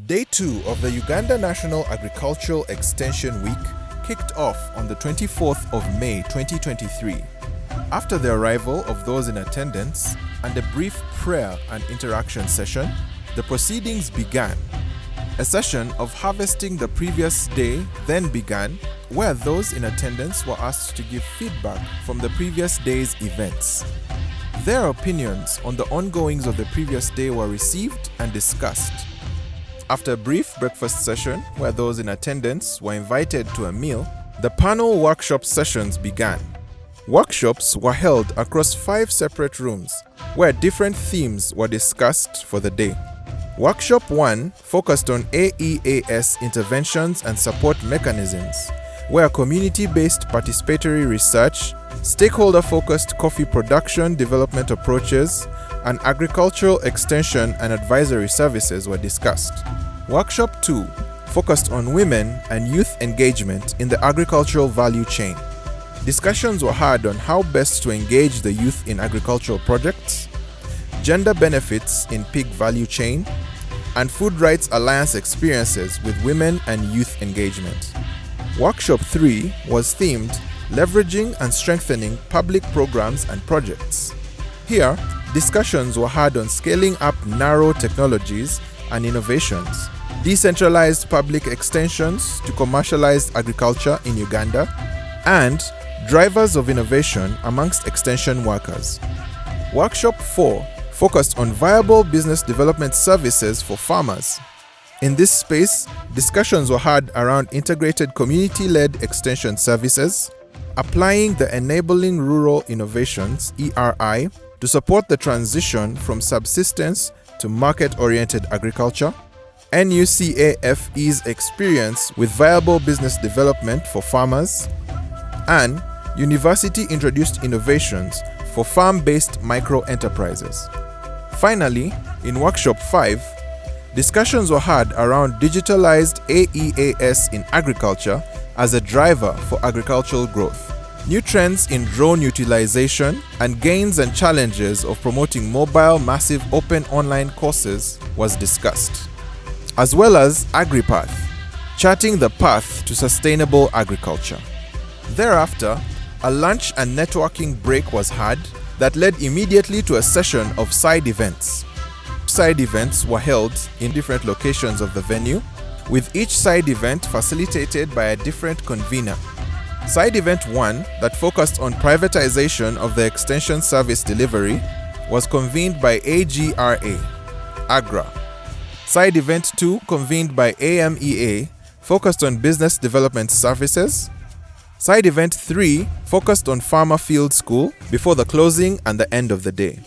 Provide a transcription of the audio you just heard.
Day 2 of the Uganda National Agricultural Extension Week kicked off on the 24th of May 2023. After the arrival of those in attendance and a brief prayer and interaction session, the proceedings began. A session of harvesting the previous day then began, where those in attendance were asked to give feedback from the previous day's events. Their opinions on the ongoings of the previous day were received and discussed. After a brief breakfast session, where those in attendance were invited to a meal, the panel workshop sessions began. Workshops were held across 5 separate rooms, where different themes were discussed for the day. Workshop 1 focused on AEAS interventions and support mechanisms, where community-based participatory research, stakeholder-focused coffee production development approaches, and agricultural extension and advisory services were discussed. Workshop 2 focused on women and youth engagement in the agricultural value chain. Discussions were had on how best to engage the youth in agricultural projects, gender benefits in pig value chain, and Food Rights Alliance experiences with women and youth engagement. Workshop 3 was themed Leveraging and Strengthening Public Programs and Projects. Here, discussions were had on scaling up narrow technologies and innovations, decentralized public extensions to commercialized agriculture in Uganda, and drivers of innovation amongst extension workers. Workshop 4 focused on viable business development services for farmers. In this space, discussions were had around integrated community-led extension services, applying the Enabling Rural Innovations (ERI) to support the transition from subsistence to market-oriented agriculture, NUCAFE's experience with viable business development for farmers, and university-introduced innovations for farm-based micro-enterprises. Finally, in Workshop 5, discussions were had around digitalized AEAS in agriculture as a driver for agricultural growth, new trends in drone utilization, and gains and challenges of promoting mobile massive open online courses was discussed, as well as AgriPath, charting the path to sustainable agriculture. Thereafter, a lunch and networking break was had that led immediately to a session of side events. Side events were held in different locations of the venue, with each side event facilitated by a different convener. Side event 1, that focused on privatization of the extension service delivery, was convened by AGRA. Side event 2, convened by AMEA, focused on business development services. Side event 3 focused on Farmer Field School before the closing and the end of the day.